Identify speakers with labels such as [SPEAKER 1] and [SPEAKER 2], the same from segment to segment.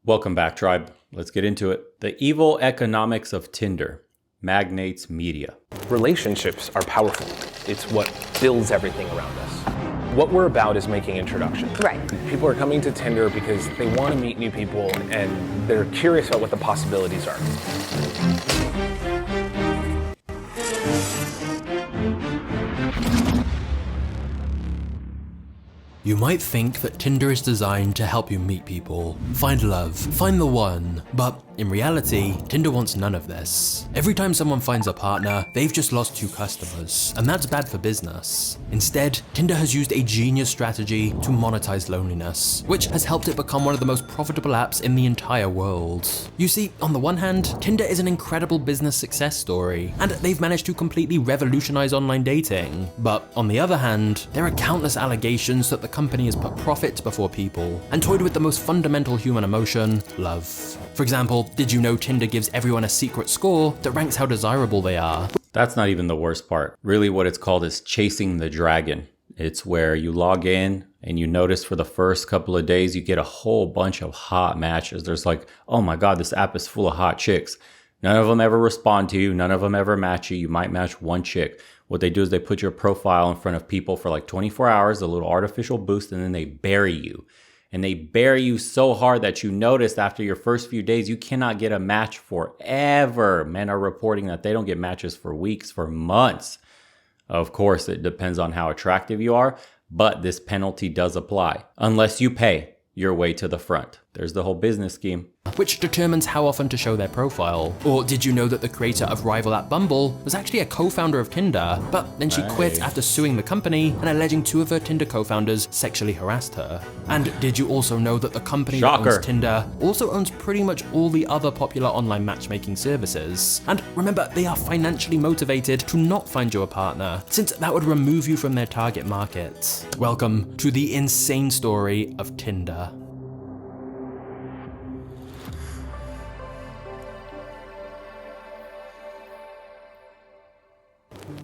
[SPEAKER 1] Welcome back, tribe. Let's get into it. The evil economics of Tinder. Magnates Media.
[SPEAKER 2] Relationships are powerful. It's what builds everything around us. What we're about is making introductions.
[SPEAKER 3] Right.
[SPEAKER 2] People are coming to Tinder because they want to meet new people and they're curious about what the possibilities are.
[SPEAKER 4] You might think that Tinder is designed to help you meet people, find love, find the one, but in reality, Tinder wants none of this. Every time someone finds a partner, they've just lost 2 customers, and that's bad for business. Instead, Tinder has used a genius strategy to monetize loneliness, which has helped it become one of the most profitable apps in the entire world. You see, on the one hand, Tinder is an incredible business success story, and they've managed to completely revolutionize online dating. But on the other hand, there are countless allegations that the company has put profit before people and toyed with the most fundamental human emotion, love. For example, did you know Tinder gives everyone a secret score that ranks how desirable they are?
[SPEAKER 1] That's not even the worst part. Really what it's called is chasing the dragon. It's where you log in and you notice for the first couple of days you get a whole bunch of hot matches. There's like, oh my God, this app is full of hot chicks. None of them ever respond to you. None of them ever match you. You might match one chick. What they do is they put your profile in front of people for like 24 hours, a little artificial boost, and then they bury you. And they bury you so hard that you notice after your first few days, you cannot get a match forever. Men are reporting that they don't get matches for weeks, for months. Of course, it depends on how attractive you are, but this penalty does apply unless you pay your way to the front. There's the whole business scheme.
[SPEAKER 4] Which determines how often to show their profile. Or did you know that the creator of rival app Bumble was actually a co-founder of Tinder, but then she quit after suing the company and alleging 2 of her Tinder co-founders sexually harassed her? And did you also know that the company that owns Tinder also owns pretty much all the other popular online matchmaking services? And remember, they are financially motivated to not find you a partner, since that would remove you from their target market. Welcome to the insane story of Tinder.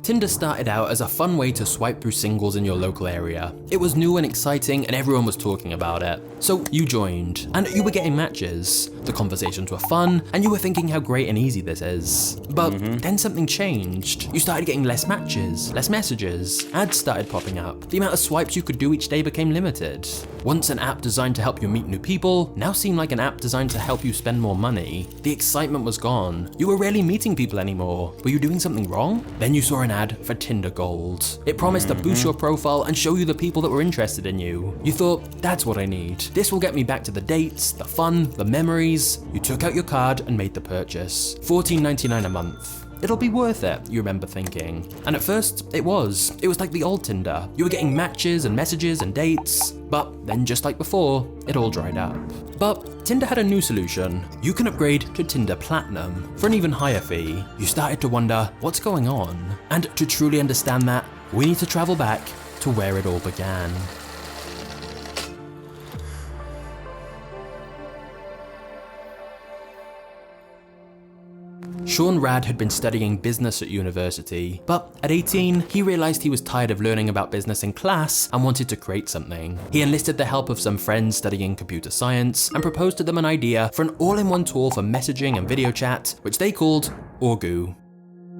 [SPEAKER 4] Tinder started out as a fun way to swipe through singles in your local area. It was new and exciting and everyone was talking about it. So you joined, and you were getting matches. The conversations were fun, and you were thinking how great and easy this is. But then something changed. You started getting less matches, less messages, ads started popping up. The amount of swipes you could do each day became limited. Once an app designed to help you meet new people now seemed like an app designed to help you spend more money. The excitement was gone. You were rarely meeting people anymore. Were you doing something wrong? Then you saw an ad for Tinder Gold. It promised to boost your profile and show you the people that were interested in you. You thought, that's what I need. This will get me back to the dates, the fun, the memories. You took out your card and made the purchase. $14.99 a month. It'll be worth it, you remember thinking. And at first, it was. It was like the old Tinder. You were getting matches and messages and dates, but then just like before, it all dried up. But Tinder had a new solution. You can upgrade to Tinder Platinum for an even higher fee. You started to wonder, what's going on? And to truly understand that, we need to travel back to where it all began. Sean Rad had been studying business at university, but at 18, he realized he was tired of learning about business in class and wanted to create something. He enlisted the help of some friends studying computer science and proposed to them an idea for an all-in-one tool for messaging and video chat, which they called Orgu.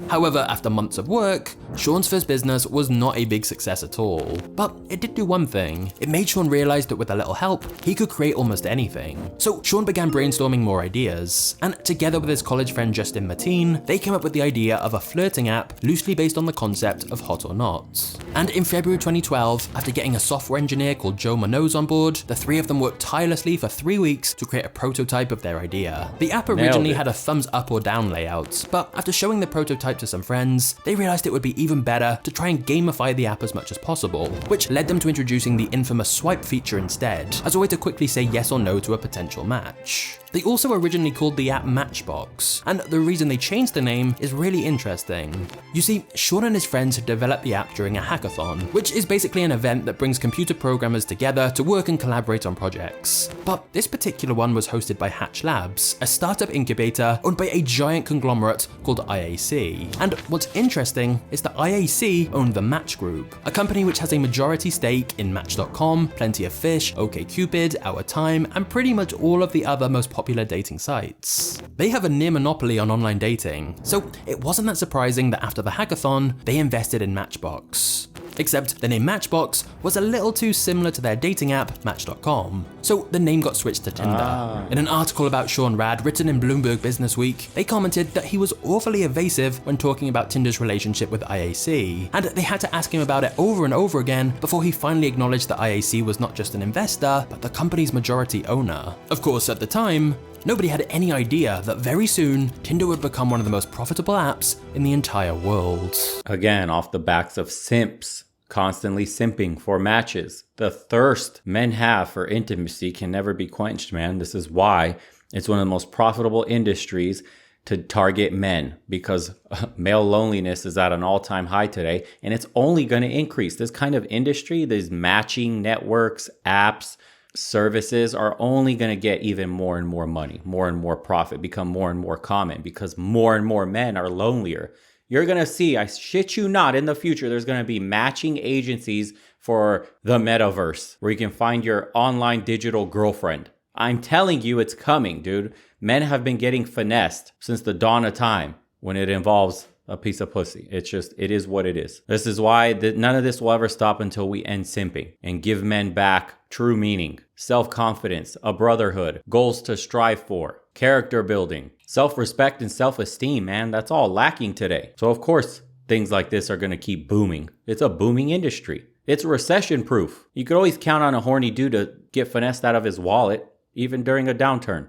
[SPEAKER 4] However, after months of work, Sean's first business was not a big success at all. But it did do one thing. It made Sean realize that with a little help, he could create almost anything. So Sean began brainstorming more ideas, and together with his college friend Justin Mateen, they came up with the idea of a flirting app loosely based on the concept of Hot or Not. And in February 2012, after getting a software engineer called Joe Manoz on board, the 3 of them worked tirelessly for 3 weeks to create a prototype of their idea. The app originally had a thumbs up or down layout, but after showing the prototype to some friends, they realized it would be even better to try and gamify the app as much as possible, which led them to introducing the infamous swipe feature instead, as a way to quickly say yes or no to a potential match. They also originally called the app Matchbox, and the reason they changed the name is really interesting. You see, Sean and his friends had developed the app during a hackathon, which is basically an event that brings computer programmers together to work and collaborate on projects. But this particular one was hosted by Hatch Labs, a startup incubator owned by a giant conglomerate called IAC. And what's interesting is that IAC owned the Match Group, a company which has a majority stake in Match.com, Plenty of Fish, OkCupid, Our Time, and pretty much all of the other most popular dating sites. They have a near monopoly on online dating, so it wasn't that surprising that after the hackathon, they invested in Matchbox. Except the name Matchbox was a little too similar to their dating app, Match.com, so the name got switched to Tinder. In an article about Sean Rad written in Bloomberg Businessweek, they commented that he was awfully evasive when talking about Tinder's relationship with IAC, and they had to ask him about it over and over again before he finally acknowledged that IAC was not just an investor, but the company's majority owner. Of course, at the time, nobody had any idea that very soon, Tinder would become one of the most profitable apps in the entire world.
[SPEAKER 1] Again, off the backs of simps, constantly simping for matches. The thirst men have for intimacy can never be quenched, man. This is why it's one of the most profitable industries to target men, because male loneliness is at an all-time high today, and it's only going to increase. This kind of industry, these matching networks, apps, services are only going to get even more and more money, more and more profit, become more and more common because more and more men are lonelier. You're going to see, I shit you not, in the future, there's going to be matching agencies for the metaverse where you can find your online digital girlfriend. I'm telling you, it's coming, dude. Men have been getting finessed since the dawn of time when it involves a piece of pussy. It is what it is. This is why none of this will ever stop until we end simping and give men back true meaning, self-confidence, a brotherhood, goals to strive for, character building, self-respect and self-esteem, man. That's all lacking today. So of course, things like this are going to keep booming. It's a booming industry. It's recession proof. You could always count on a horny dude to get finessed out of his wallet, even during a downturn.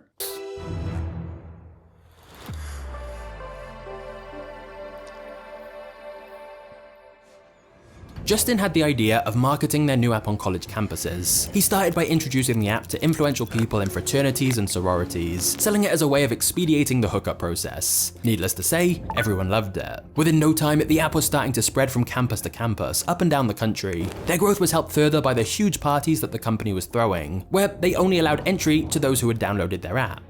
[SPEAKER 4] Justin had the idea of marketing their new app on college campuses. He started by introducing the app to influential people in fraternities and sororities, selling it as a way of expediting the hookup process. Needless to say, everyone loved it. Within no time, the app was starting to spread from campus to campus, up and down the country. Their growth was helped further by the huge parties that the company was throwing, where they only allowed entry to those who had downloaded their app.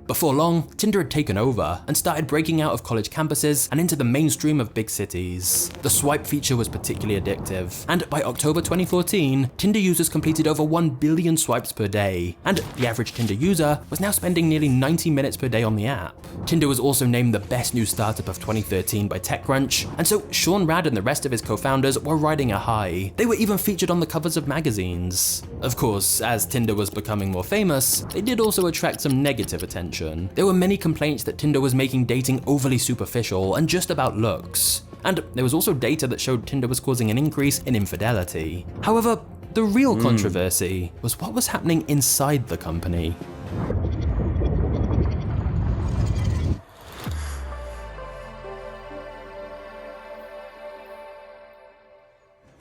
[SPEAKER 4] Before long, Tinder had taken over and started breaking out of college campuses and into the mainstream of big cities. The swipe feature was particularly addictive, and by October 2014, Tinder users completed over 1 billion swipes per day, and the average Tinder user was now spending nearly 90 minutes per day on the app. Tinder was also named the best new startup of 2013 by TechCrunch, and so Sean Rad and the rest of his co-founders were riding a high. They were even featured on the covers of magazines. Of course, as Tinder was becoming more famous, they did also attract some negative attention. There were many complaints that Tinder was making dating overly superficial and just about looks. And there was also data that showed Tinder was causing an increase in infidelity. However, the real controversy was what was happening inside the company.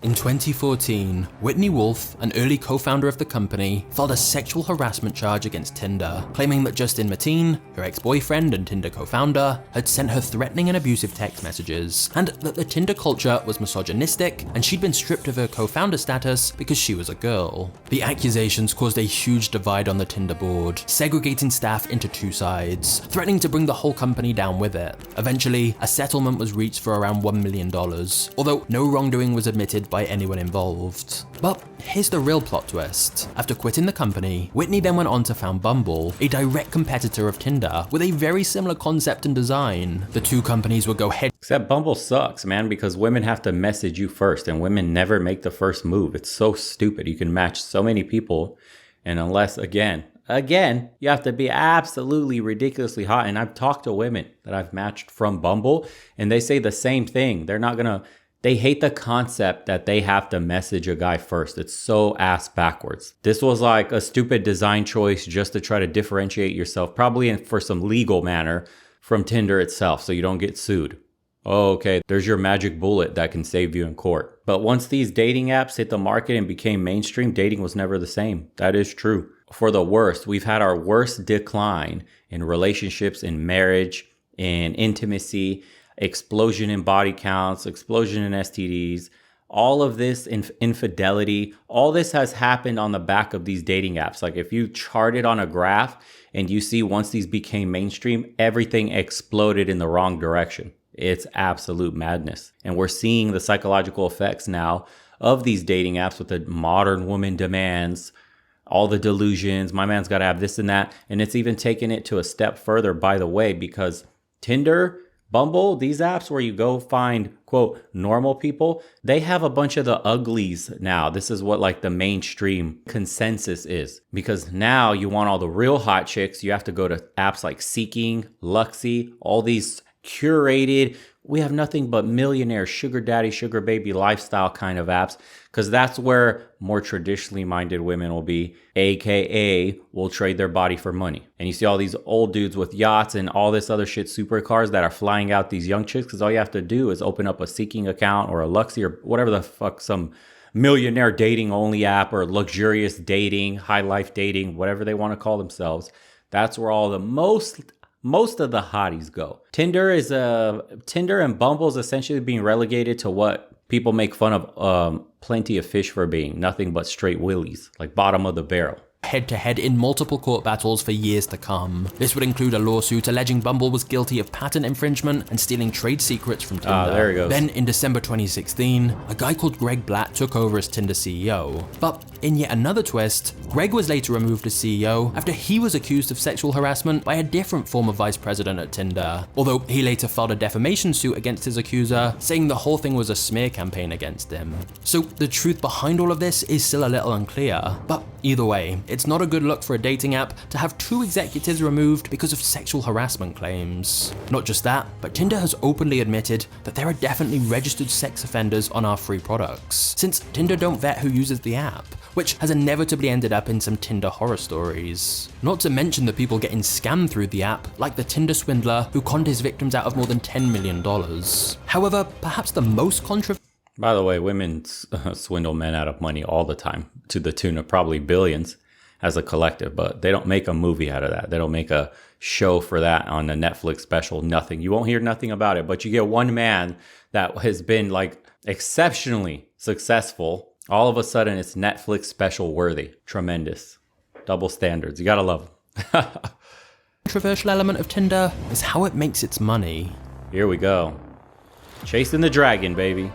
[SPEAKER 4] In 2014, Whitney Wolfe, an early co-founder of the company, filed a sexual harassment charge against Tinder, claiming that Justin Mateen, her ex-boyfriend and Tinder co-founder, had sent her threatening and abusive text messages, and that the Tinder culture was misogynistic and she'd been stripped of her co-founder status because she was a girl. The accusations caused a huge divide on the Tinder board, segregating staff into two sides, threatening to bring the whole company down with it. Eventually, a settlement was reached for around $1 million, although no wrongdoing was admitted by anyone involved. But here's the real plot twist. After quitting the company, Whitney then went on to found Bumble, a direct competitor of Tinder, with a very similar concept and design. The two companies would go head.
[SPEAKER 1] Except Bumble sucks, man, because women have to message you first and women never make the first move. It's so stupid. You can match so many people, and unless, again, you have to be absolutely ridiculously hot. And I've talked to women that I've matched from Bumble, and they say the same thing. They hate the concept that they have to message a guy first. It's so ass backwards. This was like a stupid design choice just to try to differentiate yourself, probably for some legal manner, from Tinder itself so you don't get sued. Oh, okay, there's your magic bullet that can save you in court. But once these dating apps hit the market and became mainstream, dating was never the same. That is true. for the worst. We've had our worst decline in relationships, in marriage, in intimacy, explosion in body counts, explosion in STDs, all of this infidelity, all this has happened on the back of these dating apps. Like if you chart it on a graph and you see once these became mainstream, everything exploded in the wrong direction. It's absolute madness. And we're seeing the psychological effects now of these dating apps with the modern woman demands, all the delusions. My man's got to have this and that. And it's even taken it to a step further, by the way, because Tinder, Bumble, these apps where you go find, quote, normal people, they have a bunch of the uglies now. This is what like the mainstream consensus is. Because now you want all the real hot chicks, you have to go to apps like Seeking, Luxy, all these curated, we have nothing but millionaire, sugar daddy, sugar baby lifestyle kind of apps, because that's where more traditionally minded women will be, aka will trade their body for money. And you see all these old dudes with yachts and all this other shit, supercars, that are flying out these young chicks, because all you have to do is open up a Seeking account or a Luxy or whatever the fuck, some millionaire dating only app or luxurious dating, high life dating, whatever they want to call themselves. That's where all the most of the hotties go. Tinder and Bumble is essentially being relegated to what people make fun of Plenty of Fish for being, nothing but straight willies, like bottom of the barrel.
[SPEAKER 4] Head-to-head in multiple court battles for years to come. This would include a lawsuit alleging Bumble was guilty of patent infringement and stealing trade secrets from Tinder.
[SPEAKER 1] There he goes.
[SPEAKER 4] Then in December 2016, a guy called Greg Blatt took over as Tinder CEO. But in yet another twist, Greg was later removed as CEO after he was accused of sexual harassment by a different former vice president at Tinder. Although he later filed a defamation suit against his accuser, saying the whole thing was a smear campaign against him. So the truth behind all of this is still a little unclear. But either way, it's not a good look for a dating app to have 2 executives removed because of sexual harassment claims. Not just that, but Tinder has openly admitted that there are definitely registered sex offenders on our free products, since Tinder don't vet who uses the app, which has inevitably ended up in some Tinder horror stories. Not to mention the people getting scammed through the app, like the Tinder swindler who conned his victims out of more than $10 million. However, perhaps the most controversial.
[SPEAKER 1] By the way, women swindle men out of money all the time, to the tune of probably billions as a collective, but they don't make a movie out of that. They don't make a show for that on a Netflix special, nothing. You won't hear nothing about it, but you get one man that has been like exceptionally successful. All of a sudden it's Netflix special worthy. Tremendous. Double standards. You gotta love them.
[SPEAKER 4] Controversial element of Tinder is how it makes its money.
[SPEAKER 1] Here we go. Chasing the dragon, baby.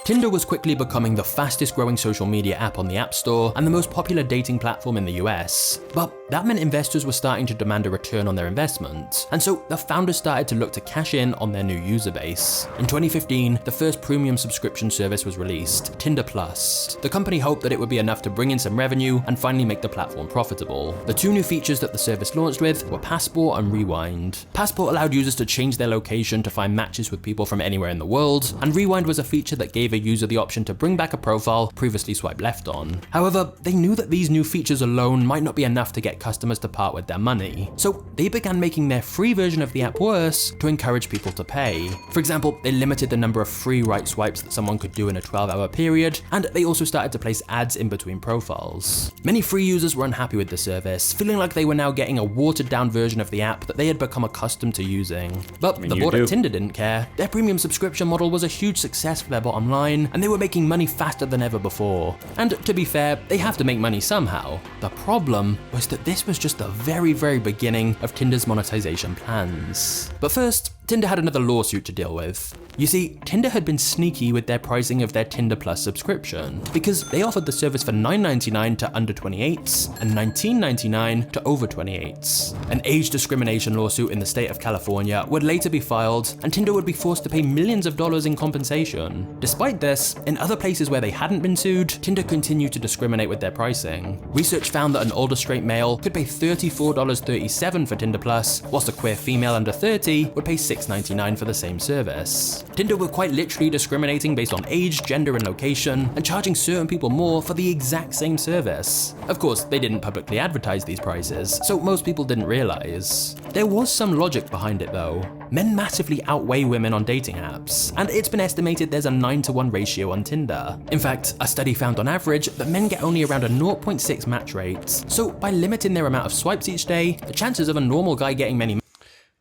[SPEAKER 4] Tinder was quickly becoming the fastest growing social media app on the App Store and the most popular dating platform in the US. But that meant investors were starting to demand a return on their investment, and so the founders started to look to cash in on their new user base. In 2015, the first premium subscription service was released, Tinder Plus. The company hoped that it would be enough to bring in some revenue and finally make the platform profitable. The 2 new features that the service launched with were Passport and Rewind. Passport allowed users to change their location to find matches with people from anywhere in the world, and Rewind was a feature that gave a user the option to bring back a profile previously swiped left on. However, they knew that these new features alone might not be enough to get customers to part with their money, so they began making their free version of the app worse to encourage people to pay. For example, they limited the number of free right swipes that someone could do in a 12-hour period, and they also started to place ads in between profiles. Many free users were unhappy with the service, feeling like they were now getting a watered-down version of the app that they had become accustomed to using. But the board at Tinder didn't care. Their premium subscription model was a huge success for their bottom line, and they were making money faster than ever before. And to be fair, they have to make money somehow. The problem was that this was just the very, very beginning of Tinder's monetization plans. But first, Tinder had another lawsuit to deal with. You see, Tinder had been sneaky with their pricing of their Tinder Plus subscription, because they offered the service for $9.99 to under 28s and $19.99 to over 28s. An age discrimination lawsuit in the state of California would later be filed, and Tinder would be forced to pay millions of dollars in compensation. Despite this, in other places where they hadn't been sued, Tinder continued to discriminate with their pricing. Research found that an older straight male could pay $34.37 for Tinder Plus, whilst a queer female under 30 would pay $6 $6.99 for the same service. Tinder were quite literally discriminating based on age, gender, and location, and charging certain people more for the exact same service. Of course, they didn't publicly advertise these prices, so most people didn't realize. There was some logic behind it though. Men massively outweigh women on dating apps, and it's been estimated there's a 9-to-1 ratio on Tinder. In fact, a study found on average that men get only around a 0.6 match rate, so by limiting their amount of swipes each day, the chances of a normal guy getting many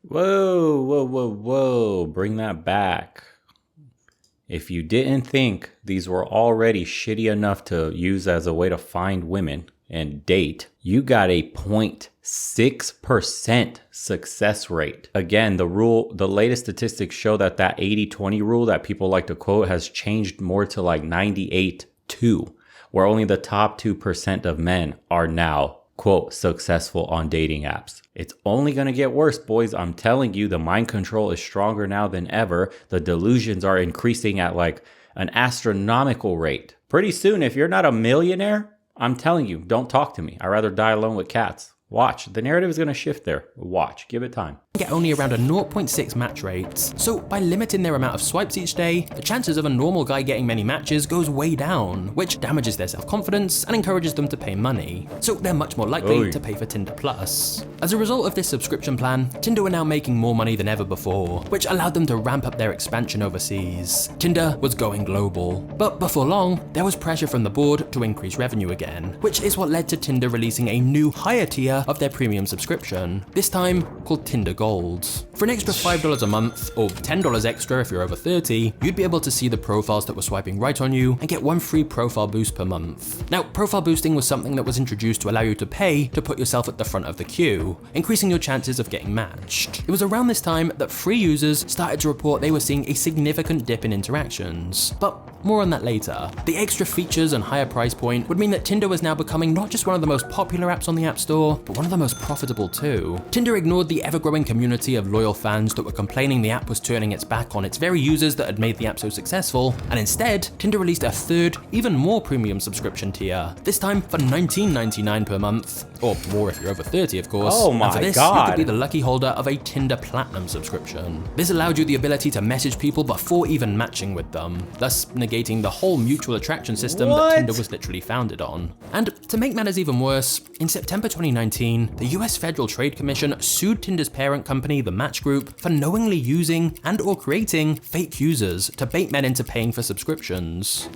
[SPEAKER 1] Whoa, bring that back. If you didn't think these were already shitty enough to use as a way to find women and date, you got a 0.6% success rate. Again, the latest statistics show that 80-20 rule that people like to quote has changed more to like 98-2, where only the top 2% of men are now, quote, successful on dating apps. It's only going to get worse, boys. I'm telling you, the mind control is stronger now than ever. The delusions are increasing at like an astronomical rate. Pretty soon, if you're not a millionaire, I'm telling you, don't talk to me. I'd rather die alone with cats. Watch, the narrative is going to shift there. Watch, give it time.
[SPEAKER 4] Get only around a 0.6 match rate, so by limiting their amount of swipes each day, the chances of a normal guy getting many matches goes way down, which damages their self-confidence and encourages them to pay money, so they're much more likely to pay for Tinder Plus. As a result of this subscription plan, Tinder were now making more money than ever before, which allowed them to ramp up their expansion overseas. Tinder was going global, but before long, there was pressure from the board to increase revenue again, which is what led to Tinder releasing a new higher tier of their premium subscription, this time called Tinder Gold. For an extra $5 a month, or $10 extra if you're over 30, you'd be able to see the profiles that were swiping right on you and get one free profile boost per month. Now, profile boosting was something that was introduced to allow you to pay to put yourself at the front of the queue, increasing your chances of getting matched. It was around this time that free users started to report they were seeing a significant dip in interactions, but more on that later. The extra features and higher price point would mean that Tinder was now becoming not just one of the most popular apps on the App Store, but one of the most profitable too. Tinder ignored the ever-growing community of loyal fans that were complaining the app was turning its back on its very users that had made the app so successful, and instead, Tinder released a third, even more premium subscription tier, this time for $19.99 per month, or more if you're over 30 of course.
[SPEAKER 1] Oh my
[SPEAKER 4] and for this,
[SPEAKER 1] God.
[SPEAKER 4] you could be the lucky holder of a Tinder Platinum subscription. This allowed you the ability to message people before even matching with them, thus negating the whole mutual attraction system that Tinder was literally founded on. And to make matters even worse, in September 2019, the US Federal Trade Commission sued Tinder's parent company, the Match Group, for knowingly using and/or creating fake users to bait men into paying for subscriptions.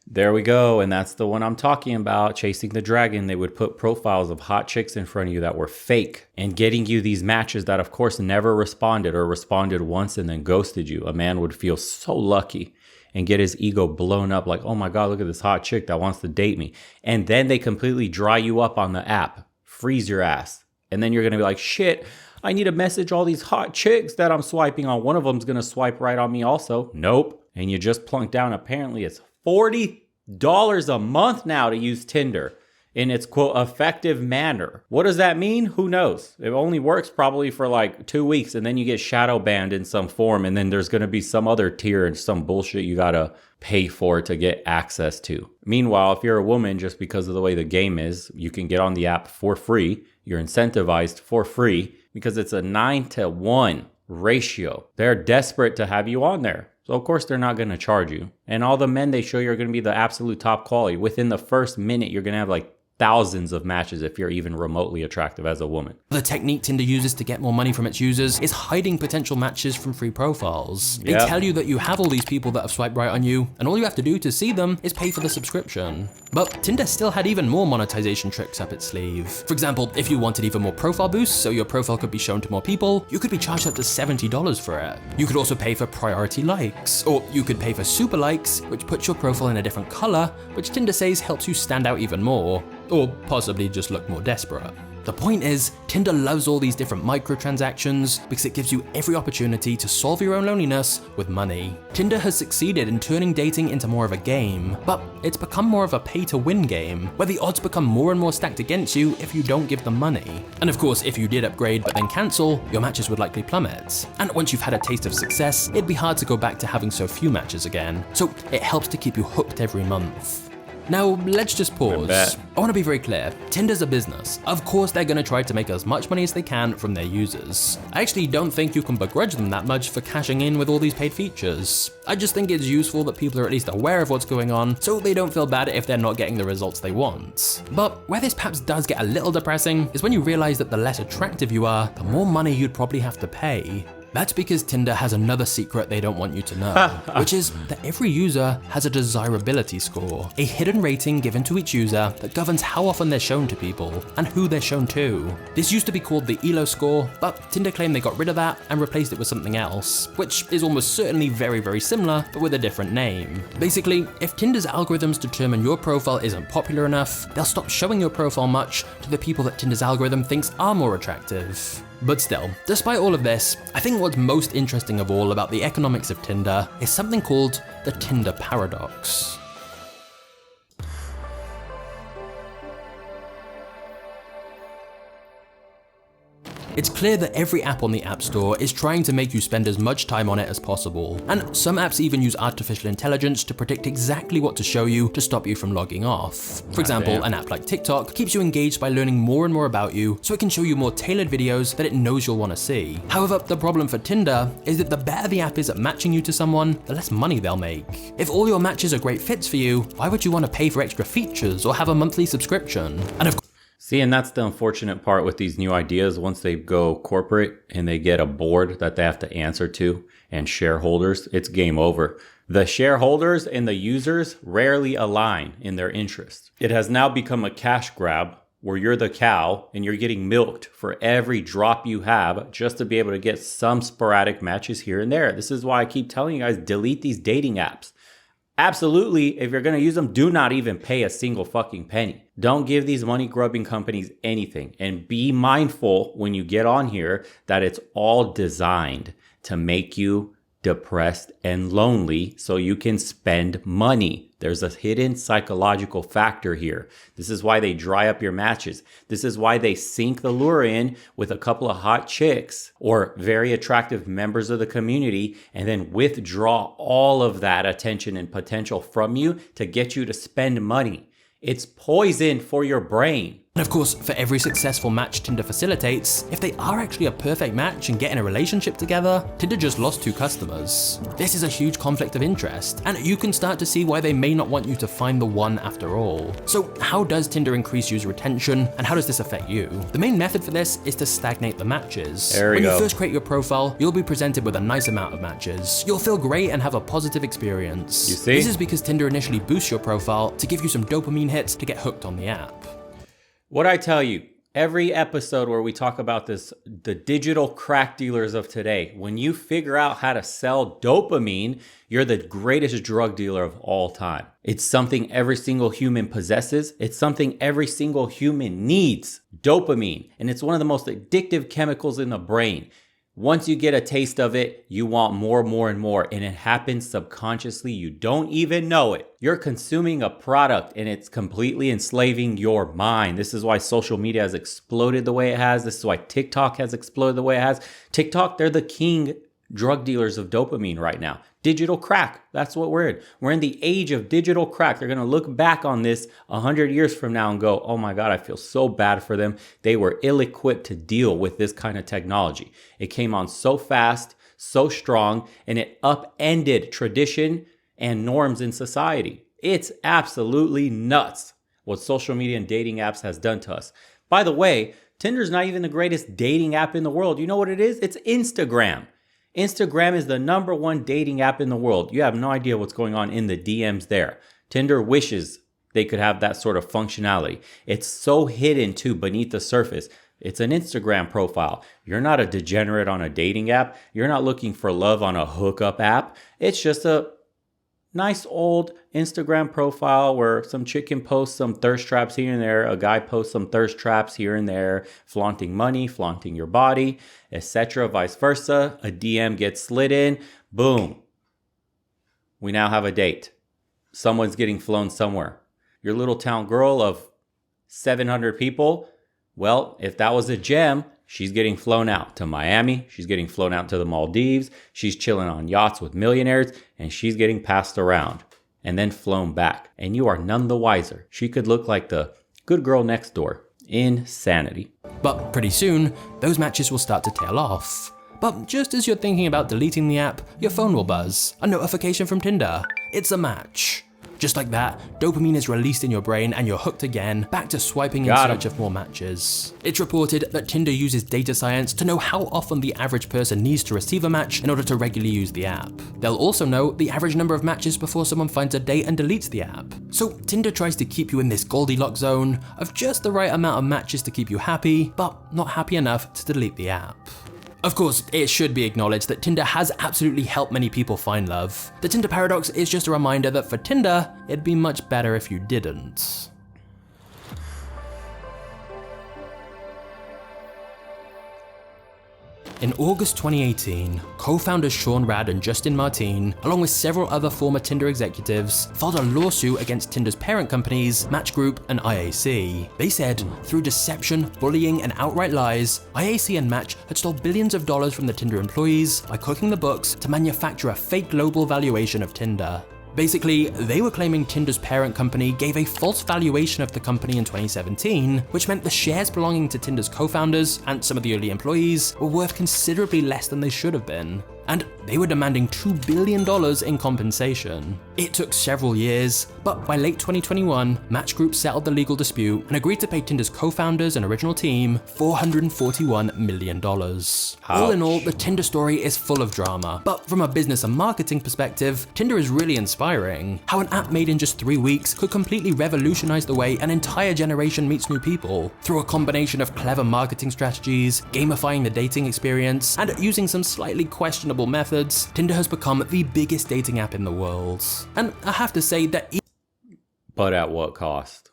[SPEAKER 1] There we go, and that's the one I'm talking about, Chasing the Dragon. They would put profiles of hot chicks in front of you that were fake and getting you these matches that of course never responded or responded once and then ghosted you. A man would feel so lucky and get his ego blown up like, oh my God, look at this hot chick that wants to date me. And then they completely dry you up on the app, freeze your ass. And then you're going to be like, shit, I need to message all these hot chicks that I'm swiping on. One of them's going to swipe right on me also. Nope. And you just plunk down. Apparently it's $40 a month now to use Tinder in its quote effective manner. What does that mean? Who knows? It only works probably for like 2 weeks and then you get shadow banned in some form and then there's going to be some other tier and some bullshit you got to pay for to get access to. Meanwhile, if you're a woman, just because of the way the game is, you can get on the app for free. You're incentivized for free because it's a 9-to-1 ratio. They're desperate to have you on there. So of course they're not going to charge you. And all the men they show you are going to be the absolute top quality. Within the first minute, you're going to have like thousands of matches if you're even remotely attractive as a woman.
[SPEAKER 4] The technique Tinder uses to get more money from its users is hiding potential matches from free profiles. They tell you that you have all these people that have swiped right on you, and all you have to do to see them is pay for the subscription. But Tinder still had even more monetization tricks up its sleeve. For example, if you wanted even more profile boosts so your profile could be shown to more people, you could be charged up to $70 for it. You could also pay for priority likes, or you could pay for super likes, which puts your profile in a different color, which Tinder says helps you stand out even more, or possibly just look more desperate. The point is, Tinder loves all these different microtransactions because it gives you every opportunity to solve your own loneliness with money. Tinder has succeeded in turning dating into more of a game, but it's become more of a pay-to-win game, where the odds become more and more stacked against you if you don't give them money. And of course, if you did upgrade but then cancel, your matches would likely plummet. And once you've had a taste of success, it'd be hard to go back to having so few matches again. So it helps to keep you hooked every month. Now, let's just pause.
[SPEAKER 1] bet.
[SPEAKER 4] I want to be very clear. Tinder's a business. Of course, they're going to try to make as much money as they can from their users. I actually don't think you can begrudge them that much for cashing in with all these paid features. I just think it's useful that people are at least aware of what's going on, so they don't feel bad if they're not getting the results they want. But where this perhaps does get a little depressing is when you realize that the less attractive you are, the more money you'd probably have to pay. That's because Tinder has another secret they don't want you to know, which is that every user has a desirability score, a hidden rating given to each user that governs how often they're shown to people and who they're shown to. This used to be called the ELO score, but Tinder claimed they got rid of that and replaced it with something else, which is almost certainly very, very similar, but with a different name. Basically, if Tinder's algorithms determine your profile isn't popular enough, they'll stop showing your profile much to the people that Tinder's algorithm thinks are more attractive. But still, despite all of this, I think what's most interesting of all about the economics of Tinder is something called the Tinder paradox. It's clear that every app on the App Store is trying to make you spend as much time on it as possible, and some apps even use artificial intelligence to predict exactly what to show you to stop you from logging off. For example, an app like TikTok keeps you engaged by learning more and more about you, so it can show you more tailored videos that it knows you'll want to see. However, the problem for Tinder is that the better the app is at matching you to someone, the less money they'll make. If all your matches are great fits for you, why would you want to pay for extra features or have a monthly subscription? And of
[SPEAKER 1] See, and that's the unfortunate part with these new ideas. Once they go corporate and they get a board that they have to answer to and shareholders, it's game over. The shareholders and the users rarely align in their interests. It has now become a cash grab where you're the cow and you're getting milked for every drop you have just to be able to get some sporadic matches here and there. This is why I keep telling you guys, delete these dating apps. Absolutely, if you're going to use them, do not even pay a single fucking penny. Don't give these money grubbing companies anything. And be mindful when you get on here that it's all designed to make you depressed and lonely so you can spend money. There's a hidden psychological factor here. This is why they dry up your matches. This is why they sink the lure in with a couple of hot chicks or very attractive members of the community and then withdraw all of that attention and potential from you to get you to spend money. It's poison for your brain.
[SPEAKER 4] And of course, for every successful match Tinder facilitates, if they are actually a perfect match and get in a relationship together, Tinder just lost 2 customers. This is a huge conflict of interest, and you can start to see why they may not want you to find the one after all. So how does Tinder increase user retention, and how does this affect you? The main method for this is to stagnate the matches. When you first create your profile, you'll be presented with a nice amount of matches. You'll feel great and have a positive experience.
[SPEAKER 1] You see?
[SPEAKER 4] This is because Tinder initially boosts your profile to give you some dopamine hits to get hooked on the app.
[SPEAKER 1] What I tell you, every episode where we talk about this, the digital crack dealers of today, when you figure out how to sell dopamine, you're the greatest drug dealer of all time. It's something every single human possesses. It's something every single human needs, dopamine. And it's one of the most addictive chemicals in the brain. Once you get a taste of it, you want more, more, and more. And it happens subconsciously. You don't even know it. You're consuming a product and it's completely enslaving your mind. This is why social media has exploded the way it has. This is why TikTok has exploded the way it has. TikTok, they're the king drug dealers of dopamine right now. Digital crack. That's what we're in. We're in the age of digital crack. They're going to look back on this 100 years from now and go, oh my God, I feel so bad for them. They were ill-equipped to deal with this kind of technology. It came on so fast, so strong, and it upended tradition and norms in society. It's absolutely nuts what social media and dating apps has done to us. By the way, Tinder's not even the greatest dating app in the world. You know what it is? It's Instagram. Instagram is the #1 dating app in the world. You have no idea what's going on in the DMs there. Tinder wishes they could have that sort of functionality. It's so hidden too beneath the surface. It's an Instagram profile. You're not a degenerate on a dating app. You're not looking for love on a hookup app. It's just a nice old Instagram profile where some chick can post some thirst traps here and there. A guy posts some thirst traps here and there, flaunting money, flaunting your body, etc. Vice versa. A DM gets slid in. Boom. We now have a date. Someone's getting flown somewhere. Your little town girl of 700 people. Well, if that was a gem, she's getting flown out to Miami. She's getting flown out to the Maldives. She's chilling on yachts with millionaires and she's getting passed around. and then flown back, and you are none the wiser. She could look like the good girl next door. Insanity.
[SPEAKER 4] But pretty soon, those matches will start to tail off. But just as you're thinking about deleting the app, your phone will buzz. A notification from Tinder. It's a match. Just like that, dopamine is released in your brain and you're hooked again, back to swiping in search of more matches. It's reported that Tinder uses data science to know how often the average person needs to receive a match in order to regularly use the app. They'll also know the average number of matches before someone finds a date and deletes the app. So Tinder tries to keep you in this Goldilocks zone of just the right amount of matches to keep you happy, but not happy enough to delete the app. Of course, it should be acknowledged that Tinder has absolutely helped many people find love. The Tinder paradox is just a reminder that for Tinder, it'd be much better if you didn't. In August 2018, co-founders Sean Rad and Justin Martin, along with several other former Tinder executives, filed a lawsuit against Tinder's parent companies, Match Group and IAC. They said, through deception, bullying and outright lies, IAC and Match had stole billions of dollars from the Tinder employees by cooking the books to manufacture a fake global valuation of Tinder. Basically, they were claiming Tinder's parent company gave a false valuation of the company in 2017, which meant the shares belonging to Tinder's co-founders and some of the early employees were worth considerably less than they should have been. And they were demanding $2 billion in compensation. It took several years, but by late 2021, Match Group settled the legal dispute and agreed to pay Tinder's co-founders and original team $441 million. Ouch. All in all, the Tinder story is full of drama, but from a business and marketing perspective, Tinder is really inspiring. How an app made in just 3 weeks could completely revolutionize the way an entire generation meets new people, through a combination of clever marketing strategies, gamifying the dating experience, and using some slightly questionable methods. Tinder has become the biggest dating app in the world. And I have to say that
[SPEAKER 1] but at what cost?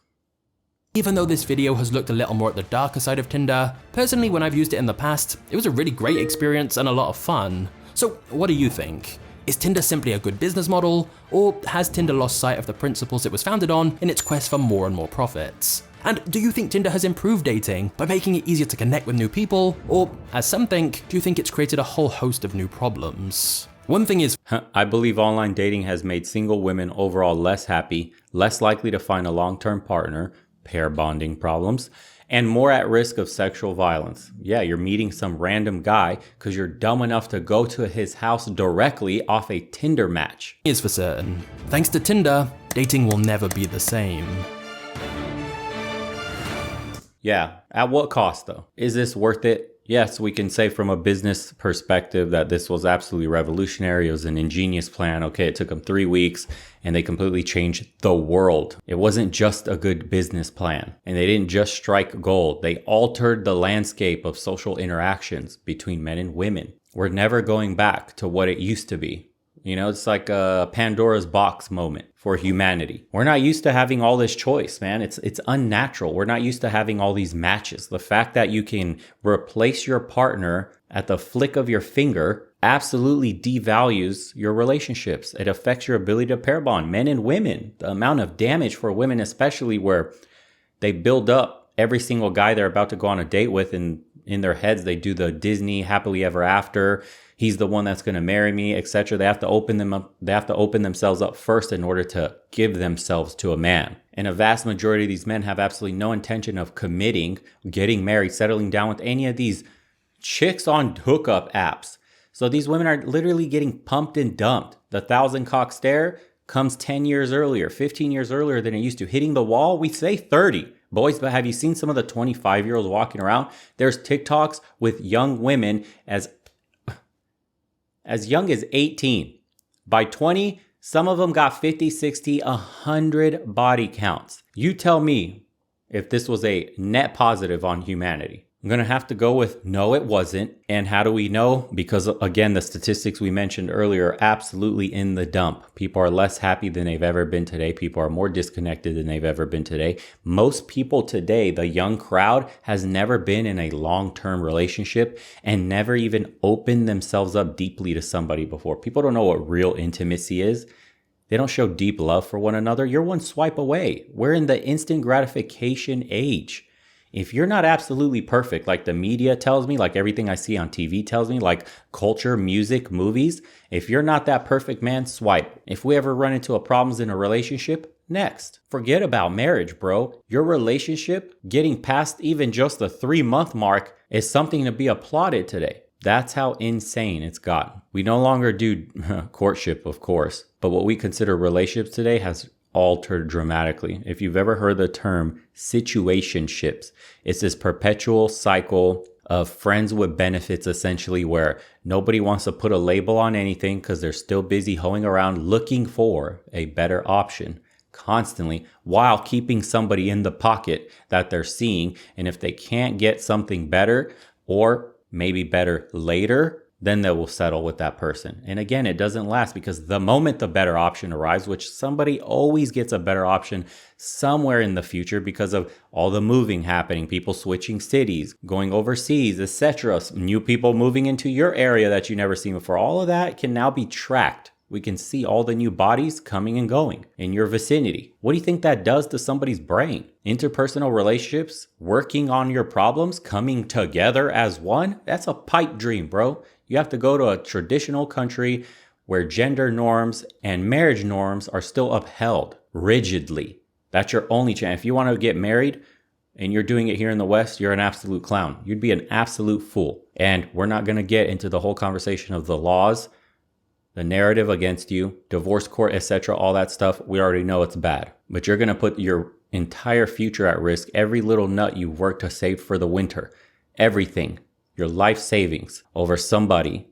[SPEAKER 4] Even though this video has looked a little more at the darker side of Tinder, personally when I've used it in the past, it was a really great experience and a lot of fun. So what do you think? Is Tinder simply a good business model, or has Tinder lost sight of the principles it was founded on in its quest for more and more profits? And do you think Tinder has improved dating by making it easier to connect with new people? Or, as some think, do you think it's created a whole host of new problems? One thing is,
[SPEAKER 1] I believe online dating has made single women overall less happy, less likely to find a long-term partner, pair bonding problems, and more at risk of sexual violence. Yeah, you're meeting some random guy because you're dumb enough to go to his house directly off a Tinder match.
[SPEAKER 4] Is for certain. Thanks to Tinder, dating will never be the same.
[SPEAKER 1] Yeah, at what cost though? Is this worth it? Yes, we can say from a business perspective that this was absolutely revolutionary. It was an ingenious plan. Okay, it took them 3 weeks and they completely changed the world. It wasn't just a good business plan, and they didn't just strike gold. They altered the landscape of social interactions between men and women. We're never going back to what it used to be. You know, it's like a Pandora's box moment for humanity. We're not used to having all this choice, man. It's unnatural. We're not used to having all these matches. The fact that you can replace your partner at the flick of your finger absolutely devalues your relationships. It affects your ability to pair bond, men and women. The amount of damage for women, especially where they build up every single guy they're about to go on a date with, and in their heads, they do the Disney happily ever after. He's the one that's going to marry me, etc. They have to open them up. They have to open themselves up first in order to give themselves to a man. And a vast majority of these men have absolutely no intention of committing, getting married, settling down with any of these chicks on hookup apps. So these women are literally getting pumped and dumped. The 1,000 cock stare comes 10 years earlier, 15 years earlier than it used to. Hitting the wall, we say 30. Boys, but have you seen some of the 25-year-olds walking around? There's TikToks with young women as young as 18. By 20, some of them got 50, 60, 100 body counts. You tell me if this was a net positive on humanity. I'm going to have to go with no, it wasn't. And how do we know? Because again, the statistics we mentioned earlier are absolutely in the dump. People are less happy than they've ever been today. People are more disconnected than they've ever been today. Most people today, the young crowd, has never been in a long-term relationship and never even opened themselves up deeply to somebody before. People don't know what real intimacy is. They don't show deep love for one another. You're one swipe away. We're in the instant gratification age. If you're not absolutely perfect, like the media tells me, like everything I see on TV tells me, like culture, music, movies, if you're not that perfect, man, swipe. If we ever run into problems in a relationship, next. Forget about marriage, bro. Your relationship, getting past even just the 3-month mark, is something to be applauded today. That's how insane it's gotten. We no longer do courtship, of course, but what we consider relationships today has altered dramatically. If you've ever heard the term situationships, it's this perpetual cycle of friends with benefits, essentially, where nobody wants to put a label on anything because they're still busy hoeing around looking for a better option constantly while keeping somebody in the pocket that they're seeing. And if they can't get something better, or maybe better later, then they will settle with that person. And again, it doesn't last, because the moment the better option arrives, which somebody always gets a better option somewhere in the future because of all the moving happening, people switching cities, going overseas, etc., new people moving into your area that you never seen before, all of that can now be tracked. We can see all the new bodies coming and going in your vicinity. What do you think that does to somebody's brain? Interpersonal relationships, working on your problems, coming together as one? That's a pipe dream, bro. You have to go to a traditional country where gender norms and marriage norms are still upheld rigidly. That's your only chance. If you want to get married and you're doing it here in the West, you're an absolute clown. You'd be an absolute fool. And we're not going to get into the whole conversation of the laws, the narrative against you, divorce court, etc., all that stuff. We already know it's bad. But you're going to put your entire future at risk. Every little nut you worked to save for the winter, everything, your life savings, over somebody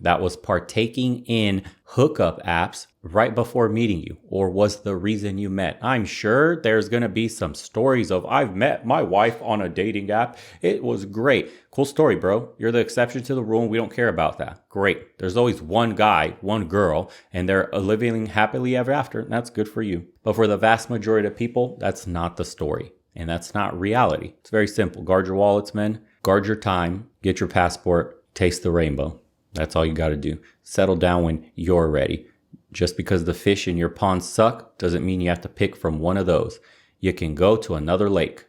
[SPEAKER 1] that was partaking in hookup apps right before meeting you, or was the reason you met. I'm sure there's going to be some stories of, I've met my wife on a dating app. It was great. Cool story, bro. You're the exception to the rule, and we don't care about that. Great. There's always one guy, one girl, and they're living happily ever after. And that's good for you. But for the vast majority of people, that's not the story. And that's not reality. It's very simple. Guard your wallets, men. Guard your time. Get your passport. Taste the rainbow. That's all you got to do. Settle down when you're ready. Just because the fish in your pond suck doesn't mean you have to pick from one of those. You can go to another lake.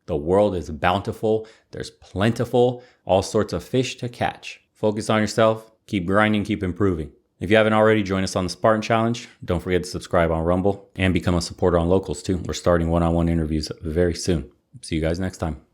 [SPEAKER 1] The world is bountiful. There's plentiful, all sorts of fish to catch. Focus on yourself. Keep grinding. Keep improving. If you haven't already, join us on the Spartan Challenge. Don't forget to subscribe on Rumble and become a supporter on Locals too. We're starting one-on-one interviews very soon. See you guys next time.